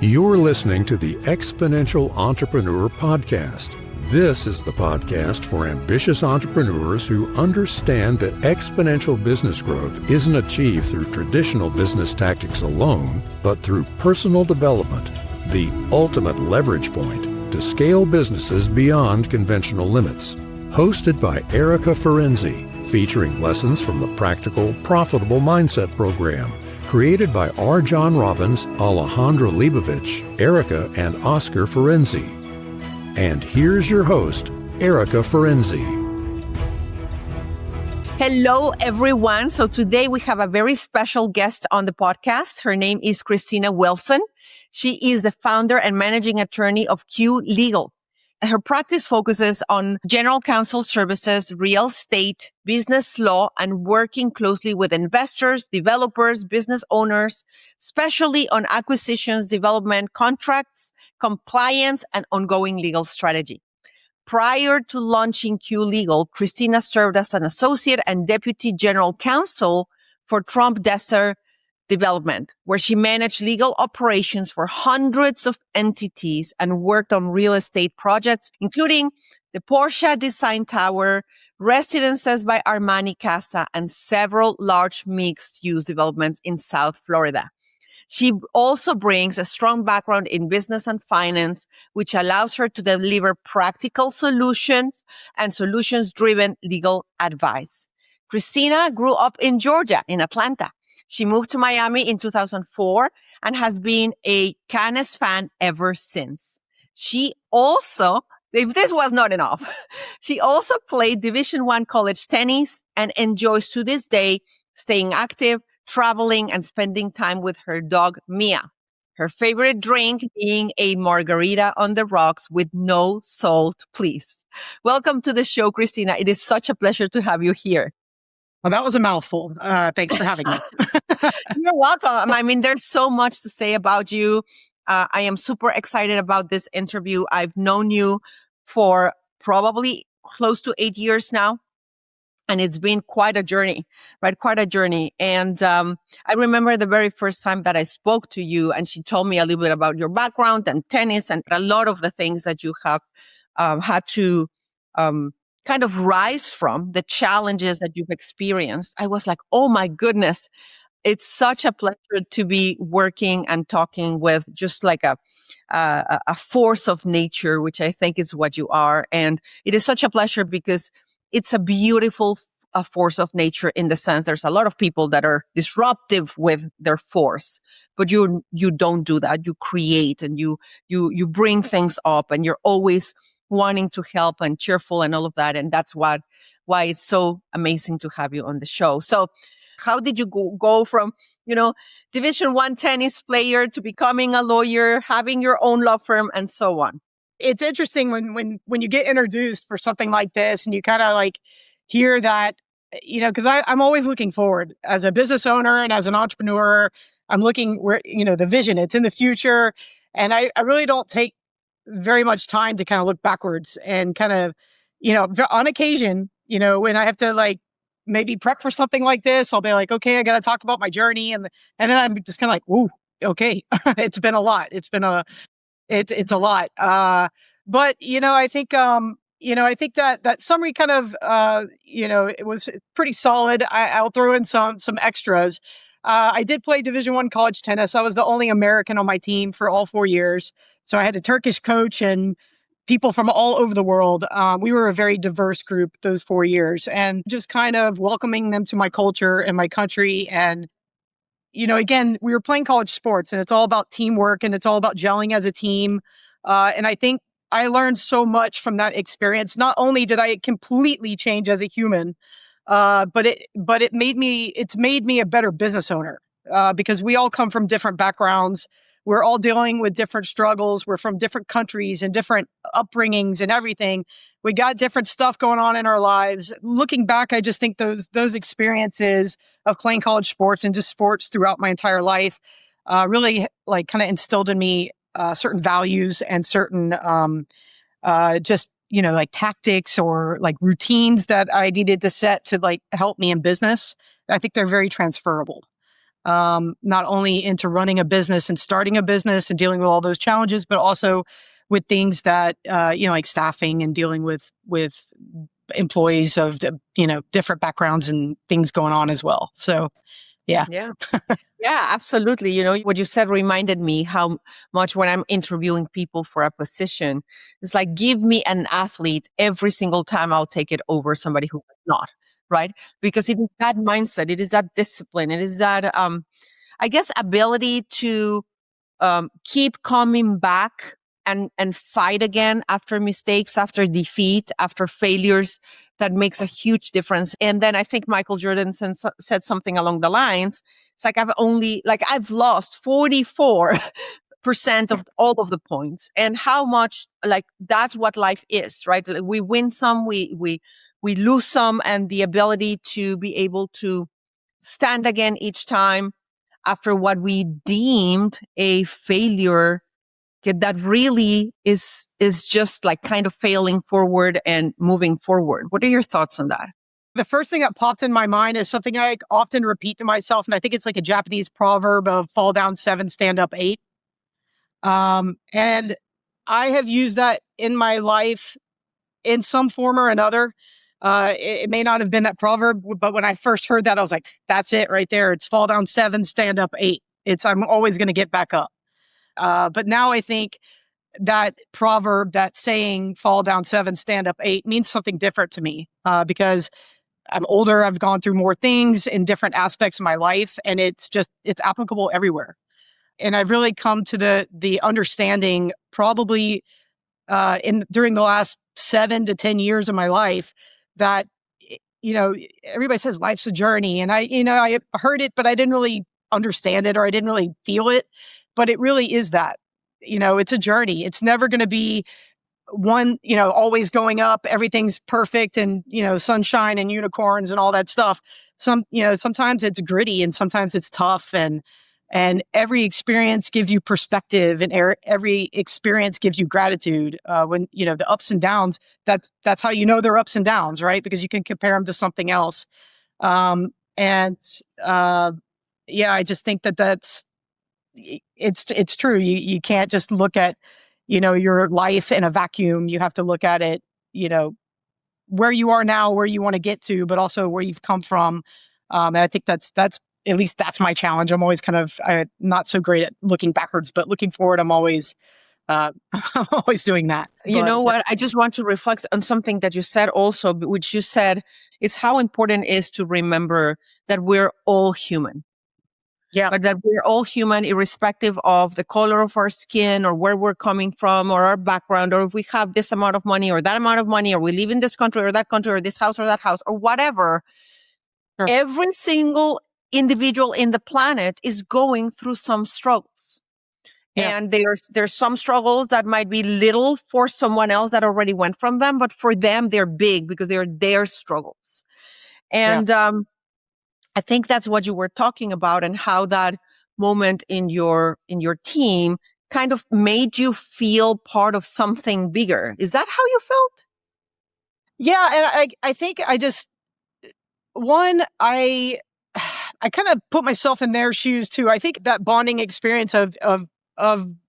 You're listening to the Exponential Entrepreneur podcast. This is the podcast for ambitious entrepreneurs who understand that exponential business growth isn't achieved through traditional business tactics alone, but through personal development, the ultimate leverage point to scale businesses beyond conventional limits. Hosted by Erika Ferenczi, featuring lessons from the Practical, Profitable Mindset program, created by R. John Robbins, Alejandra Leibovich, Erika, and Oscar Ferenczi. And here's your host, Erika Ferenczi. Hello, everyone. So today we have a very special guest on the podcast. Her name is Kristina Wilson. She is the founder and managing attorney of Q Legal. Her practice focuses on general counsel services, real estate, business law, and working closely with investors, developers, business owners, especially on acquisitions, development, contracts, compliance, and ongoing legal strategy. Prior to launching Q Legal, Kristina served as an associate and deputy general counsel for Trump Desser Development, where she managed legal operations for hundreds of entities and worked on real estate projects, including the Porsche Design Tower, Residences by Armani Casa, and several large mixed-use developments in South Florida. She also brings a strong background in business and finance, which allows her to deliver practical solutions and solutions-driven legal advice. Kristina grew up in Georgia, in Atlanta. She moved to Miami in 2004 and has been a Canes fan ever since. She also, if this was not enough, she also played Division I college tennis and enjoys to this day staying active, traveling, and spending time with her dog, Mia. Her favorite drink being a margarita on the rocks with no salt, please. Welcome to the show, Kristina. It is such a pleasure to have you here. Well, that was a mouthful. Thanks for having me. You're welcome. I mean, there's so much to say about you. I am super excited about this interview. I've known you for probably close to 8 years now. And it's been quite a journey, right? Quite a journey. And I remember the very first time that I spoke to you and she told me a little bit about your background and tennis and a lot of the things that you have had to kind of rise from, the challenges that you've experienced. I was like, oh my goodness, it's such a pleasure to be working and talking with just like a force of nature, which I think is what you are. And it is such a pleasure because it's a beautiful force of nature in the sense there's a lot of people that are disruptive with their force, but you don't do that. You create and you bring things up and you're always wanting to help and cheerful and all of that. And that's why it's so amazing to have you on the show. So how did you go from, Division I tennis player to becoming a lawyer, having your own law firm and so on? It's interesting when you get introduced for something like this and you kind of like hear that, because I'm always looking forward as a business owner and as an entrepreneur. I'm looking where, the vision, it's in the future. And I really don't take very much time to kind of look backwards and kind of, on occasion, when I have to like maybe prep for something like this, I'll be like, okay, I got to talk about my journey. And then I'm just kind of like, ooh, okay, it's been a lot. It's a lot. But, I think, I think that summary kind of, it was pretty solid. I'll throw in some extras. I did play Division I college tennis. I was the only American on my team for all 4 years. So I had a Turkish coach and people from all over the world. We were a very diverse group those 4 years and just kind of welcoming them to my culture and my country. And, again, we were playing college sports and it's all about teamwork and it's all about gelling as a team. And I think I learned so much from that experience. Not only did I completely change as a human, but it's made me a better business owner because we all come from different backgrounds. We're all dealing with different struggles. We're from different countries and different upbringings and everything. We got different stuff going on in our lives. Looking back, I just think those experiences of playing college sports and just sports throughout my entire life really like kind of instilled in me certain values and certain just like tactics or like routines that I needed to set to like help me in business. I think they're very transferable. not only into running a business and starting a business and dealing with all those challenges, but also with things that, like staffing and dealing with employees of, different backgrounds and things going on as well. So, yeah. Yeah. Yeah, absolutely. What you said reminded me how much when I'm interviewing people for a position, it's like, give me an athlete every single time, I'll take it over somebody who is not, right? Because it is that mindset, it is that discipline, it is that, I guess, ability to keep coming back and fight again after mistakes, after defeat, after failures, that makes a huge difference. And then I think Michael Jordan said something along the lines. It's like, I've lost 44% of all of the points, and how much, like, that's what life is, right? Like, we win some, we lose some, and the ability to be able to stand again each time after what we deemed a failure, that really is just like kind of failing forward and moving forward. What are your thoughts on that? The first thing that popped in my mind is something I often repeat to myself, and I think it's like a Japanese proverb of fall down 7, stand up 8. And I have used that in my life in some form or another. It may not have been that proverb, but when I first heard that, I was like, that's it right there. It's fall down 7, stand up 8. I'm always going to get back up. But now I think that proverb, that saying, fall down 7, stand up 8, means something different to me, because I'm older. I've gone through more things in different aspects of my life, and it's applicable everywhere. And I've really come to the understanding, probably during the last 7 to 10 years of my life, that, everybody says life's a journey, and I heard it, but I didn't really understand it, or I didn't really feel it. But it really is that, it's a journey. It's never going to be one, always going up. Everything's perfect and, sunshine and unicorns and all that stuff. Sometimes it's gritty and sometimes it's tough, and every experience gives you perspective, and every experience gives you gratitude. When, the ups and downs, that's how they're ups and downs, right? Because you can compare them to something else. I just think it's true. You can't just look at, your life in a vacuum. You have to look at it, where you are now, where you want to get to, but also where you've come from. And I think that's at least that's my challenge. I'm always kind of not so great at looking backwards, but looking forward, I'm always I'm always doing that. You know what? I just want to reflect on something that you said also, which you said, it's how important it is to remember that we're all human. Yeah. But that we're all human, irrespective of the color of our skin or where we're coming from or our background, or if we have this amount of money or that amount of money, or we live in this country or that country, or this house or that house, or whatever. Sure. Every single individual in the planet is going through some struggles. Yeah. And there's some struggles that might be little for someone else that already went from them, but for them, they're big because they're their struggles. And, I think that's what you were talking about, and how that moment in your team kind of made you feel part of something bigger. Is that how you felt? Yeah. And I think I kind of put myself in their shoes too. I think that bonding experience of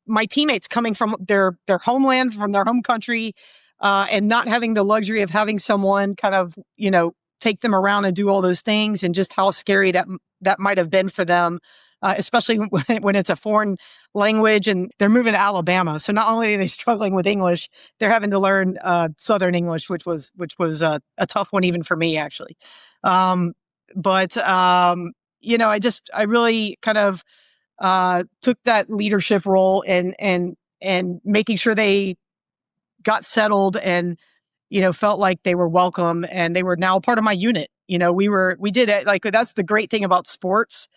my teammates coming from their homeland, from their home country, and not having the luxury of having someone kind of, take them around and do all those things, and just how scary that might have been for them, especially when it's a foreign language and they're moving to Alabama. So not only are they struggling with English, they're having to learn Southern English, which was a tough one even for me, actually. I really kind of took that leadership role and making sure they got settled and felt like they were welcome, and they were now part of my unit. We did it, like, that's the great thing about sports,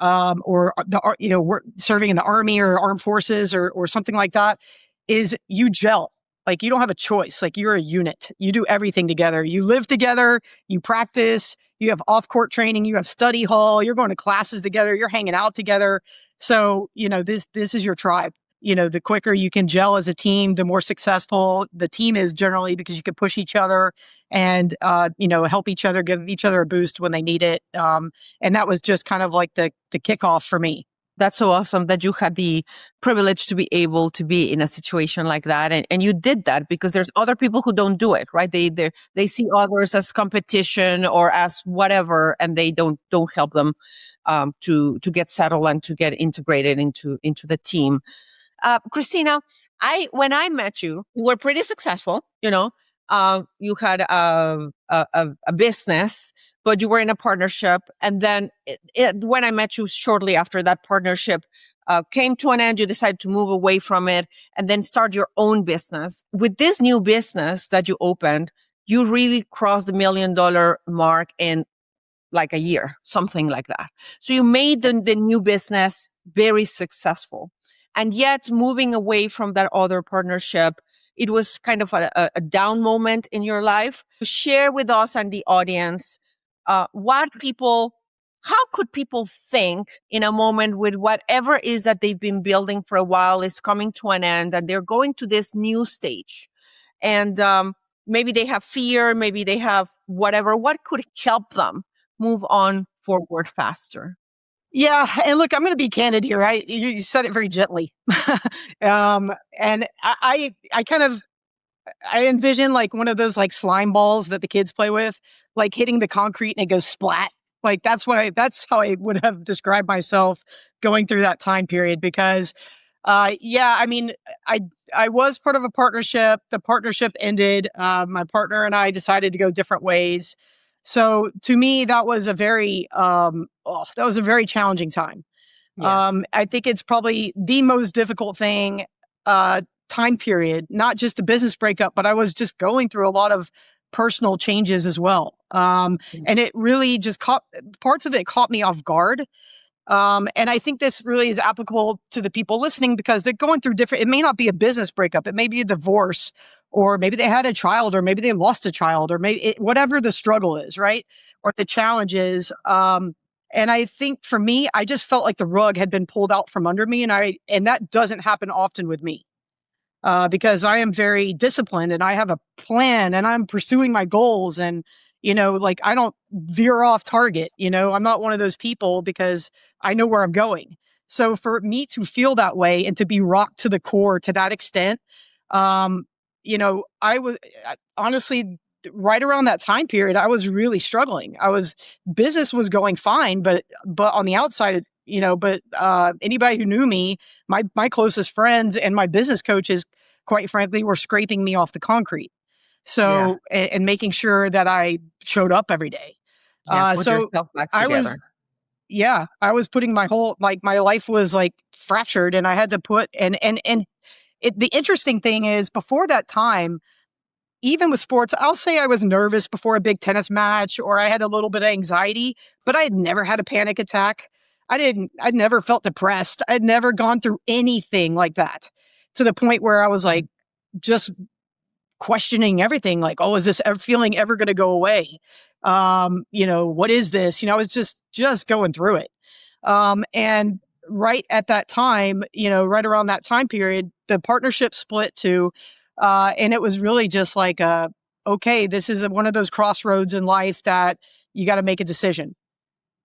or we're serving in the Army or armed forces or something like that, is you gel. Like, you don't have a choice. Like, you're a unit. You do everything together. You live together, you practice, you have off-court training, you have study hall, you're going to classes together, you're hanging out together. So, this is your tribe. the quicker you can gel as a team, the more successful the team is generally, because you can push each other and, help each other, give each other a boost when they need it. And that was just kind of like the kickoff for me. That's so awesome that you had the privilege to be able to be in a situation like that. And you did that because there's other people who don't do it, right? They see others as competition or as whatever, and they don't help them to get settled and to get integrated into the team. Kristina, when I met you, you were pretty successful. You had a business, but you were in a partnership. And then when I met you shortly after that partnership came to an end, you decided to move away from it and then start your own business. With this new business that you opened, you really crossed the $1 million mark in like a year, something like that. So you made the new business very successful. And yet moving away from that other partnership, it was kind of a down moment in your life. Share with us and the audience how could people think in a moment with whatever is that they've been building for a while is coming to an end and they're going to this new stage. And maybe they have fear, maybe they have whatever. What could help them move on forward faster? Yeah. And look, I'm going to be candid here. You said it very gently. And I envision like one of those like slime balls that the kids play with, like hitting the concrete and it goes splat. Like that's how I would have described myself going through that time period. Because, I was part of a partnership. The partnership ended. My partner and I decided to go different ways. So to me, that was a very challenging time. Yeah. I think it's probably the most difficult thing, time period, not just the business breakup, but I was just going through a lot of personal changes as well. And it really just parts of it caught me off guard. And I think this really is applicable to the people listening because they're going through it may not be a business breakup. It may be a divorce, or maybe they had a child, or maybe they lost a child, or whatever the struggle is, right? Or the challenge is. And I think for me, I just felt like the rug had been pulled out from under me. And that doesn't happen often with me. Because I am very disciplined and I have a plan and I'm pursuing my goals and, like I don't veer off target, I'm not one of those people because I know where I'm going. So for me to feel that way and to be rocked to the core to that extent, I was honestly right around that time period, I was really struggling. Business was going fine, but on the outside, anybody who knew me, my closest friends and my business coaches, quite frankly, were scraping me off the concrete. So, and making sure that I showed up every day. Put yourself back together. I was putting my whole, my life was like fractured and I had to the interesting thing is before that time, even with sports, I'll say I was nervous before a big tennis match or I had a little bit of anxiety, but I had never had a panic attack. I'd never felt depressed. I'd never gone through anything like that to the point where I was like, just questioning everything. Like, oh, is this feeling ever going to go away? What is this? I was just going through it. And right at that time, right around that time period, the partnership split too. And it was really just like, okay, this is one of those crossroads in life that you got to make a decision.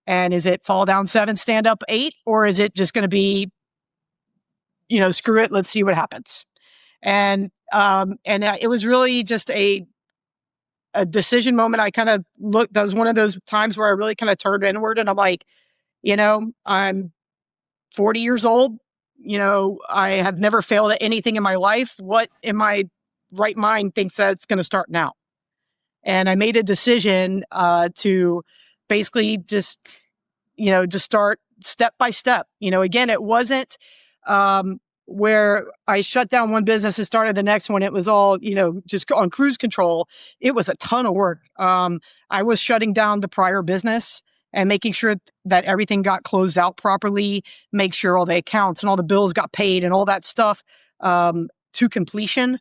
And is it fall down 7, stand up 8? Or is it just going to be, screw it, let's see what happens. And it was really just a decision moment. I kind of looked, that was one of those times where I really kind of turned inward and I'm like, I'm 40 years old. I have never failed at anything in my life. What in my right mind thinks that it's going to start now? And I made a decision to basically just start step by step. Again, it wasn't where I shut down one business and started the next one. It was all, just on cruise control. It was a ton of work. I was shutting down the prior business and making sure that everything got closed out properly, make sure all the accounts and all the bills got paid and all that stuff to completion.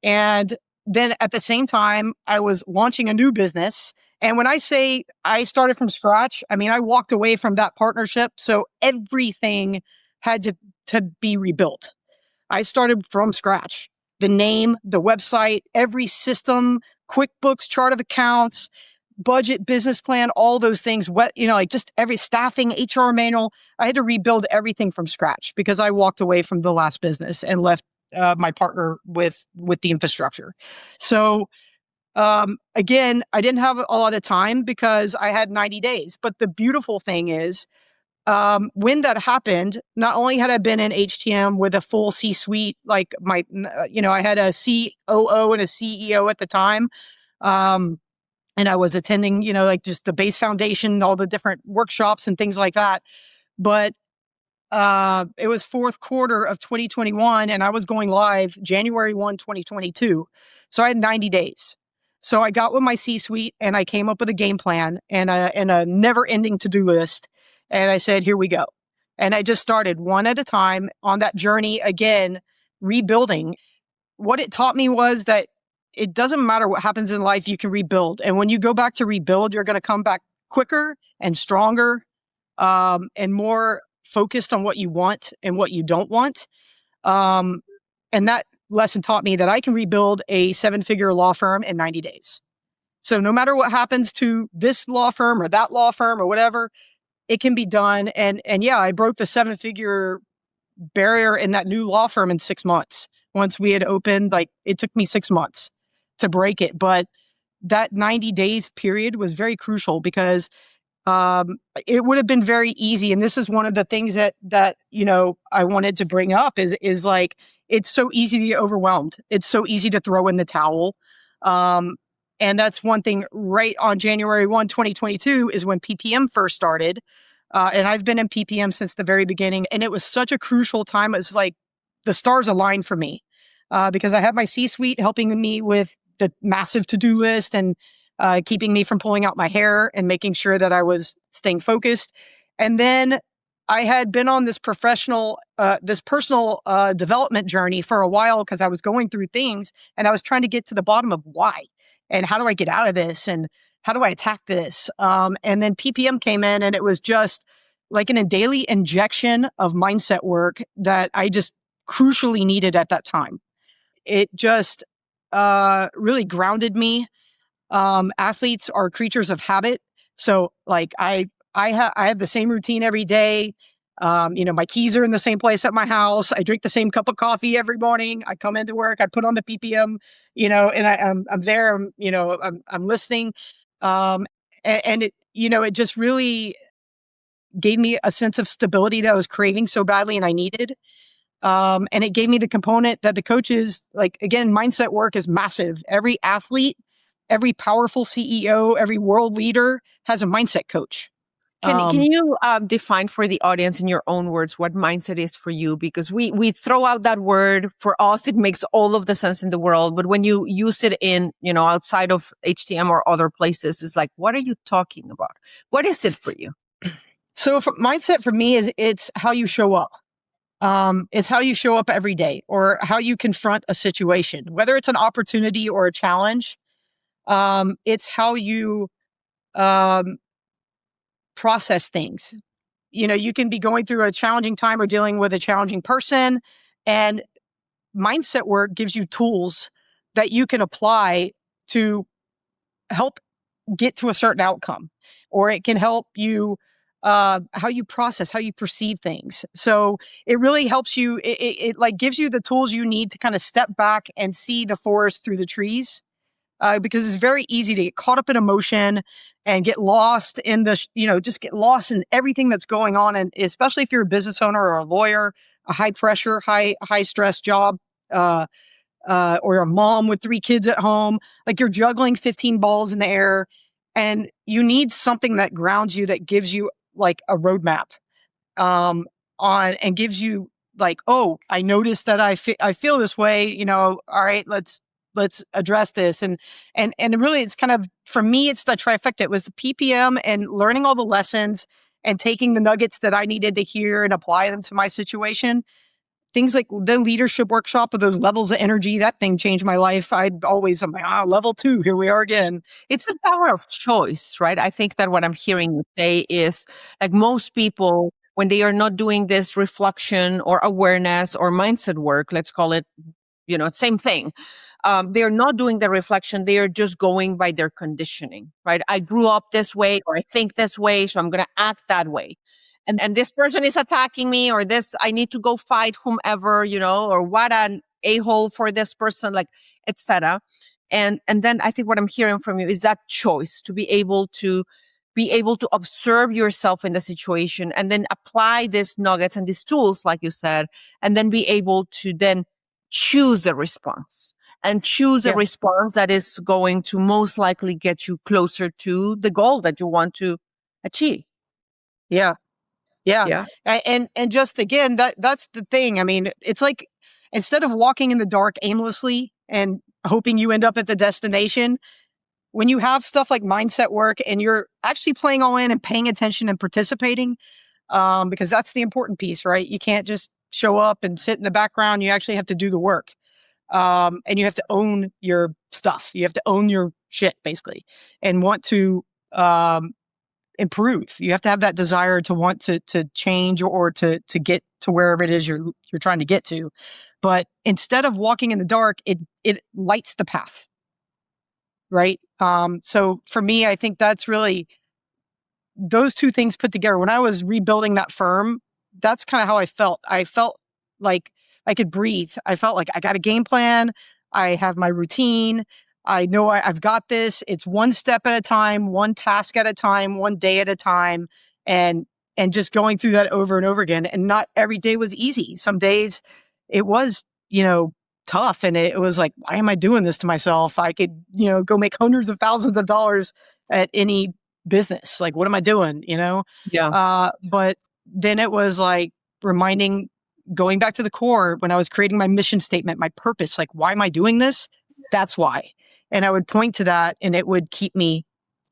And then at the same time, I was launching a new business. And when I say I started from scratch, I mean, I walked away from that partnership. So everything had to be rebuilt. I started from scratch. The name, the website, every system, QuickBooks, chart of accounts, budget, business plan, all those things, like just every staffing, HR manual. I had to rebuild everything from scratch because I walked away from the last business and left my partner with the infrastructure. So again, I didn't have a lot of time because I had 90 days. But the beautiful thing is, when that happened, not only had I been in HTM with a full C-suite, like I had a COO and a CEO at the time. And I was attending, like just the base foundation, all the different workshops and things like that. But it was fourth quarter of 2021, and I was going live January 1, 2022. So I had 90 days. So I got with my C-suite and I came up with a game plan and a never-ending to-do list. And I said, here we go. And I just started one at a time on that journey, again, rebuilding. What it taught me was that it doesn't matter what happens in life, you can rebuild. And when you go back to rebuild, you're going to come back quicker and stronger, and more focused on what you want and what you don't want. And that lesson taught me that I can rebuild a 7-figure law firm in 90 days. So no matter what happens to this law firm or that law firm or whatever, it can be done. And yeah, I broke the 7-figure barrier in that new law firm in 6 months. Once we had opened, it took me 6 months to break it. But that 90 days period was very crucial because it would have been very easy. And this is one of the things that I wanted to bring up is like, it's so easy to get overwhelmed. It's so easy to throw in the towel. And that's one thing. Right on January 1, 2022 is when PPM first started. And I've been in PPM since the very beginning. And it was such a crucial time. It was like the stars aligned for me because I had my C-suite helping me with the massive to-do list and keeping me from pulling out my hair and making sure that I was staying focused. And then I had been on this personal development journey for a while because I was going through things and I was trying to get to the bottom of why and how do I get out of this and how do I attack this? And then PPM came in and it was just like a daily injection of mindset work that I just crucially needed at that time. It just really grounded me. Athletes are creatures of habit. So like I have the same routine every day. My keys are in the same place at my house. I drink the same cup of coffee every morning. I come into work, I put on the PPM, and I'm there, I'm listening. And it just really gave me a sense of stability that I was craving so badly and I needed. And it gave me the component that the coaches, again, mindset work is massive. Every athlete, every powerful CEO, every world leader has a mindset coach. Can you define for the audience in your own words what mindset is for you? Because we throw out that word. For us, it makes all of the sense in the world. But when you use it in, outside of HTM or other places, it's like, what are you talking about? What is it for you? So mindset for me is it's how you show up. It's how you show up every day or how you confront a situation, whether it's an opportunity or a challenge. It's how you process things. You can be going through a challenging time or dealing with a challenging person, and mindset work gives you tools that you can apply to help get to a certain outcome, or it can help you how you process, how you perceive things. So it really helps you. It gives you the tools you need to kind of step back and see the forest through the trees. Because it's very easy to get caught up in emotion and get lost in just get lost in everything that's going on. And especially if you're a business owner or a lawyer, a high pressure, high stress job, or a mom with 3 kids at home, like you're juggling 15 balls in the air and you need something that grounds you, that gives you like a roadmap, and gives you like, oh, I noticed that I feel this way, all right, let's address this. And really it's kind of, for me, it's the trifecta. It was the PPM and learning all the lessons and taking the nuggets that I needed to hear and apply them to my situation. Things like the leadership workshop of those levels of energy, that thing changed my life. I'm like, level 2, here we are again. It's the power of choice, right? I think that what I'm hearing you say is like most people when they are not doing this reflection or awareness or mindset work, let's call it, same thing. They're not doing the reflection. They are just going by their conditioning, right? I grew up this way, or I think this way, so I'm going to act that way. And this person is attacking me, or this, I need to go fight whomever, or what an a-hole for this person, like, etc. And then I think what I'm hearing from you is that choice to be able to observe yourself in the situation and then apply these nuggets and these tools, like you said, and then be able to then choose a response and choose a response that is going to most likely get you closer to the goal that you want to achieve. Yeah. And just again, that's the thing. I mean, it's like, instead of walking in the dark aimlessly and hoping you end up at the destination, when you have stuff like mindset work and you're actually playing all in and paying attention and participating, because that's the important piece, right? You can't just show up and sit in the background. You actually have to do the work. And you have to own your stuff. You have to own your shit, basically, and want to improve. You have to have that desire to want to change or to get to wherever it is you're trying to get to. But instead of walking in the dark, it lights the path. Right. So for me, I think that's really those two things put together. When I was rebuilding that firm, that's kind of how I felt. I felt like I could breathe. I felt like I got a game plan. I have my routine. I know I've got this. It's one step at a time, one task at a time, one day at a time, and just going through that over and over again. And not every day was easy. Some days it was, tough. And it was like, why am I doing this to myself? I could, go make hundreds of thousands of dollars at any business. Like, what am I doing? Yeah. But then it was like going back to the core when I was creating my mission statement, my purpose, like, why am I doing this? That's why. And I would point to that, and it would keep me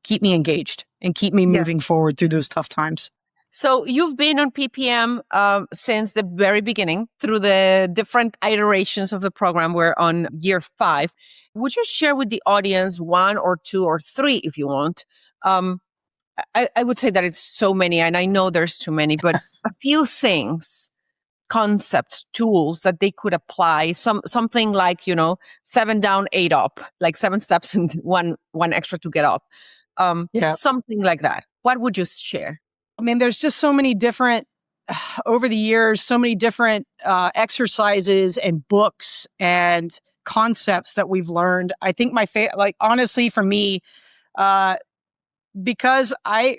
engaged and keep me moving forward through those tough times. So you've been on PPM since the very beginning through the different iterations of the program. We're on year 5. Would you share with the audience 1 or 2 or 3, if you want? I would say that it's so many, and I know there's too many, but a few things, concepts, tools that they could apply. Something like, 7 down, 8 up, like 7 steps and one extra to get up. Something like that. What would you share? I mean, there's just so many different, over the years, so many different exercises and books and concepts that we've learned. I think honestly, for me, because I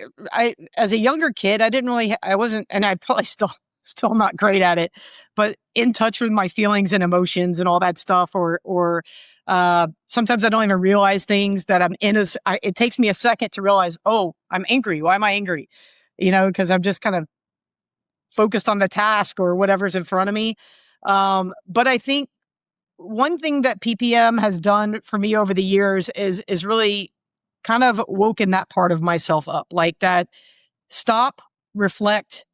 as a younger kid, I wasn't, and I probably still not great at it, but in touch with my feelings and emotions and all that stuff, or sometimes I don't even realize things that I'm in. It takes me a second to realize, oh, I'm angry. Why am I angry? Because I'm just kind of focused on the task or whatever's in front of me. But I think one thing that PPM has done for me over the years is really kind of woken that part of myself up, like that stop, reflect,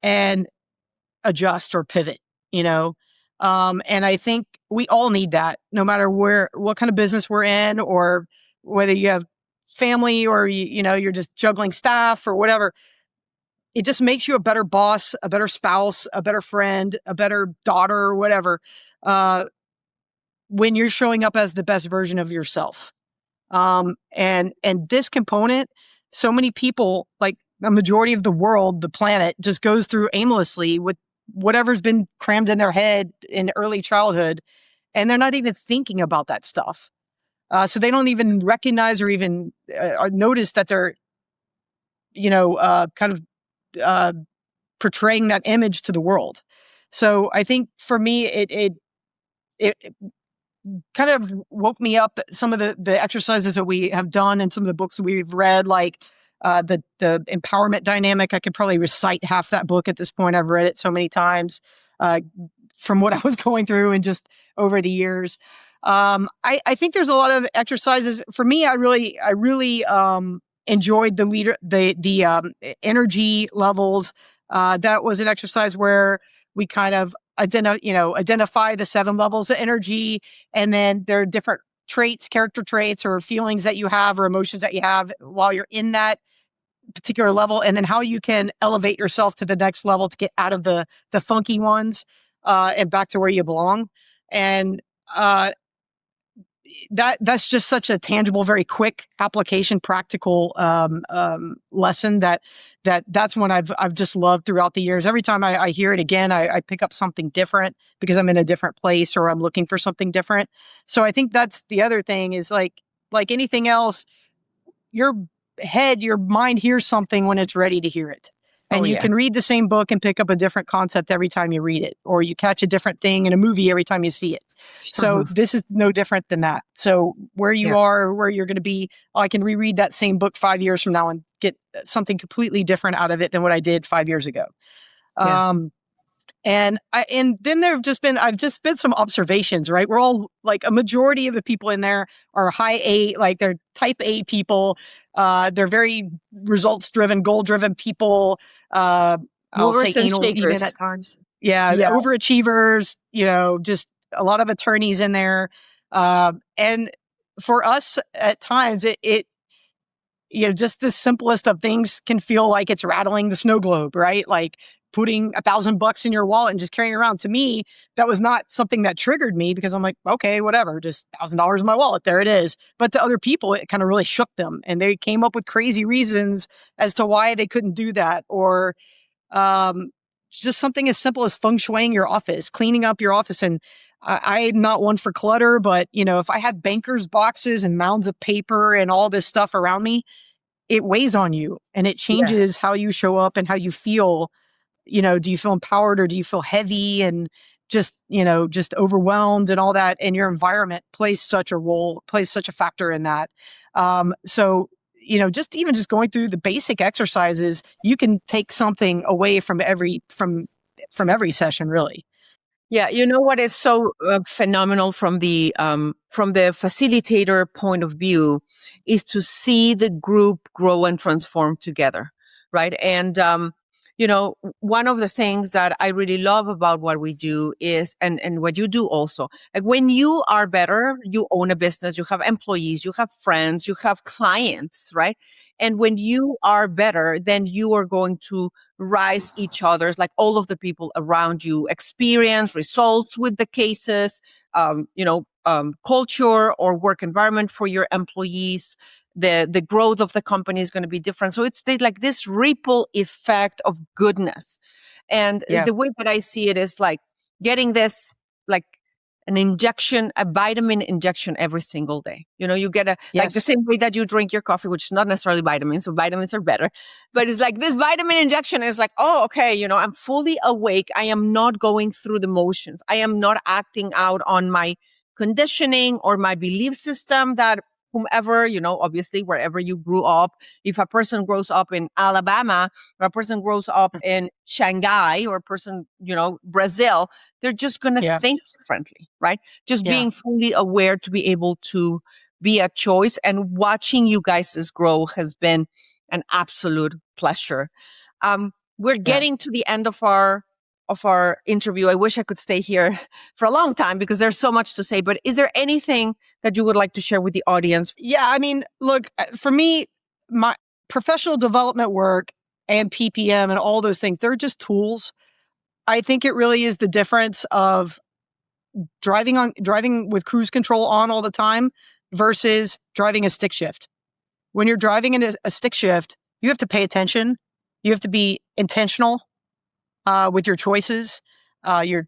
and adjust or pivot, and I think we all need that, no matter what kind of business we're in, or whether you have family or you're just juggling staff or whatever. It just makes you a better boss, a better spouse, a better friend, a better daughter, or whatever, when you're showing up as the best version of yourself. And this component, so many people, like a majority of the world, the planet, just goes through aimlessly with whatever's been crammed in their head in early childhood, and they're not even thinking about that stuff. So they don't even recognize or even notice that they're, kind of portraying that image to the world. So I think for me, it kind of woke me up. Some of the exercises that we have done and some of the books that we've read, like the empowerment dynamic. I could probably recite half that book at this point. I've read it so many times from what I was going through and just over the years. I think there's a lot of exercises. For me, I really enjoyed the energy levels. That was an exercise where we kind of identify the 7 levels of energy, and then there are different traits, character traits, or feelings that you have, or emotions that you have while you're in that particular level, and then how you can elevate yourself to the next level to get out of the funky ones and back to where you belong. And that's just such a tangible, very quick application, practical lesson that's one I've just loved throughout the years. Every time I hear it again, I pick up something different because I'm in a different place or I'm looking for something different. So I think that's the other thing is like anything else, your mind hears something when it's ready to hear it. And you can read the same book and pick up a different concept every time you read it, or you catch a different thing in a movie every time you see it. So this is no different than that. So where you are, where you're going to be, I can reread that same book 5 years from now and get something completely different out of it than what I did 5 years ago. And then I've just been some observations, right? We're all like a majority of the people in there are high A, like they're type A people. They're very results driven, goal driven people. I'll say anal even at times. Yeah. Overachievers, just a lot of attorneys in there. And for us at times, it just the simplest of things can feel like it's rattling the snow globe, right? Like putting $1,000 in your wallet and just carrying around. To me, that was not something that triggered me because I'm like, okay, whatever, just $1,000 in my wallet. There it is. But to other people, it kind of really shook them. And they came up with crazy reasons as to why they couldn't do that. Or just something as simple as feng shuiing your office, cleaning up your office. And I'm not one for clutter, but if I had banker's boxes and mounds of paper and all this stuff around me, it weighs on you and it changes how you show up and how you feel. Do you feel empowered or do you feel heavy and just overwhelmed and all that? And your environment plays such a factor in that. So, just going through the basic exercises, you can take something away from every session, really. Yeah, you know what is so phenomenal from the facilitator point of view is to see the group grow and transform together, right? And one of the things that I really love about what we do is, and what you do also, like when you are better, you own a business, you have employees, you have friends, you have clients, right? And when you are better, then you are going to rise each other's, like all of the people around you experience results with the cases, culture or work environment for your employees. The growth of the company is going to be different. So it's like this ripple effect of goodness. And the way that I see it is like getting this, like a vitamin injection every single day. You get like the same way that you drink your coffee, which is not necessarily vitamins. So vitamins are better, but it's like this vitamin injection is like, oh, okay. I'm fully awake. I am not going through the motions. I am not acting out on my conditioning or my belief system that whomever, obviously wherever you grew up, if a person grows up in Alabama or a person grows up in Shanghai or a person, Brazil, they're just going to think differently, right? Just being fully aware to be able to be a choice, and watching you guys grow has been an absolute pleasure. We're getting to the end of our interview. I wish I could stay here for a long time because there's so much to say, but is there anything that you would like to share with the audience? Yeah. I mean, look, for me, my professional development work and PPM and all those things, they're just tools. I think it really is the difference of driving with cruise control on all the time versus driving a stick shift. When you're driving in a stick shift, you have to pay attention. You have to be intentional with your choices. You're,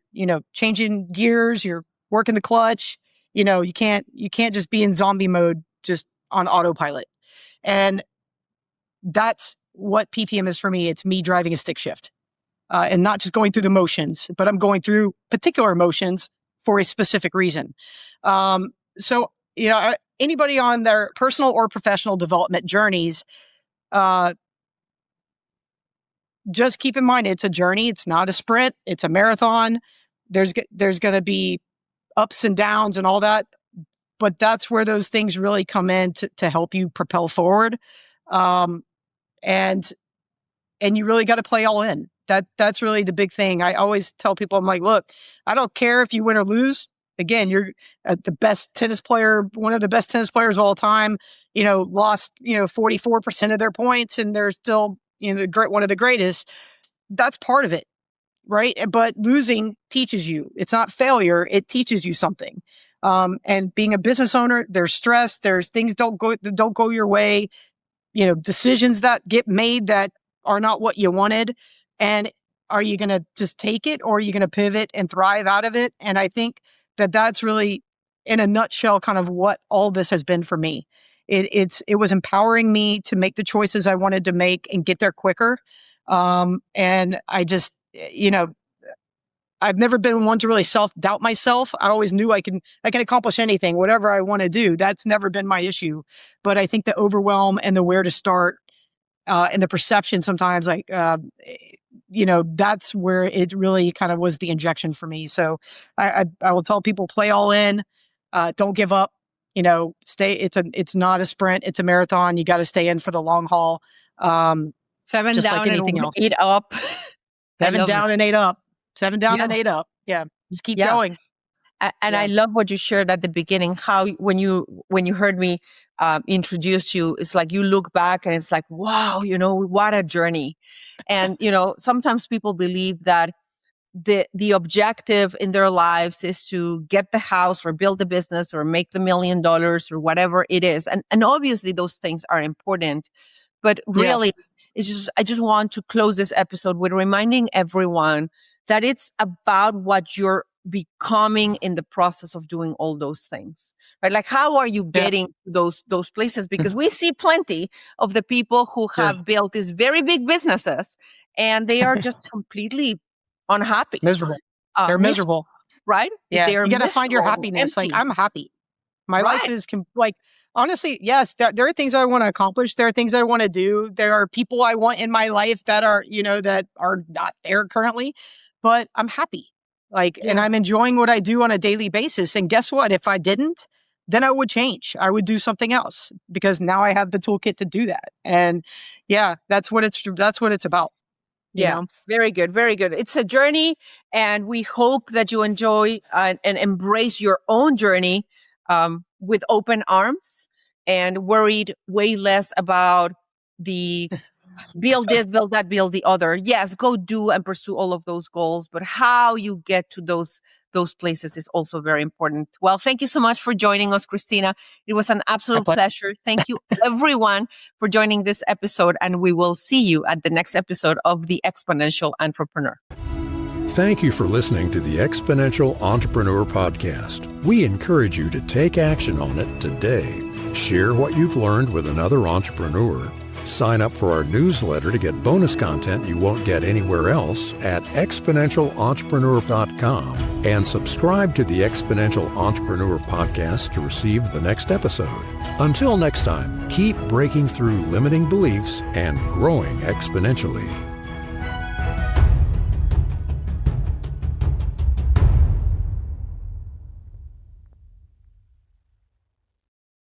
changing gears, you're working the clutch. You can't just be in zombie mode, just on autopilot. And that's what PPM is for me. It's me driving a stick shift and not just going through the motions, but I'm going through particular motions for a specific reason. So, anybody on their personal or professional development journeys, just keep in mind, it's a journey. It's not a sprint. It's a marathon. There's going to be ups and downs and all that, but that's where those things really come in to help you propel forward. And you really got to play all in. That's really the big thing. I always tell people, I'm like, look, I don't care if you win or lose. Again, you're the best tennis player, one of the best tennis players of all time. lost, 44% of their points and they're still, one of the greatest. That's part of it. Right. But losing teaches you. It's not failure. It teaches you something. And being a business owner, there's stress, there's things don't go your way, decisions that get made that are not what you wanted. And are you going to just take it, or are you going to pivot and thrive out of it? And I think that that's really, in a nutshell, kind of what all this has been for me. It was empowering me to make the choices I wanted to make and get there quicker. And I just, I've never been one to really self-doubt myself. I always knew I can accomplish anything, whatever I want to do. That's never been my issue. But I think the overwhelm and the where to start, and the perception sometimes, that's where it really kind of was the injection for me. So I will tell people, play all in, don't give up, stay. It's not a sprint, it's a marathon. You got to stay in for the long haul. 7 just down like anything and else. 8 up. 7 down and 8 up. 7 down and 8 up. Yeah. Just keep going. And I love what you shared at the beginning, how when you heard me introduce you, it's like you look back and it's like, wow, what a journey. And, sometimes people believe that the objective in their lives is to get the house or build a business or make the $1 million or whatever it is. And obviously those things are important, but really I just want to close this episode with reminding everyone that it's about what you're becoming in the process of doing all those things, right? Like, how are you getting to those places? Because we see plenty of the people who have built these very big businesses and they are just completely unhappy. Miserable. They're miserable. Right? Yeah. They are you got to find your happiness. empty. Like, I'm happy. My life is honestly, yes, there are things I want to accomplish. There are things I want to do. There are people I want in my life that are, that are not there currently, but I'm happy. And I'm enjoying what I do on a daily basis. And guess what? If I didn't, then I would change. I would do something else because now I have the toolkit to do that. And that's what it's about. Yeah. Very good. Very good. It's a journey, and we hope that you enjoy and embrace your own journey with open arms and worried way less about the build this, build that, build the other. Yes, go do and pursue all of those goals, but how you get to those places is also very important. Well, thank you so much for joining us, Kristina. It was an absolute pleasure. Thank you, everyone, for joining this episode, and we will see you at the next episode of the Exponential Entrepreneur. Thank you for listening to the Exponential Entrepreneur podcast. We encourage you to take action on it today. Share what you've learned with another entrepreneur. Sign up for our newsletter to get bonus content you won't get anywhere else at exponentialentrepreneur.com, and subscribe to the Exponential Entrepreneur podcast to receive the next episode. Until next time, keep breaking through limiting beliefs and growing exponentially.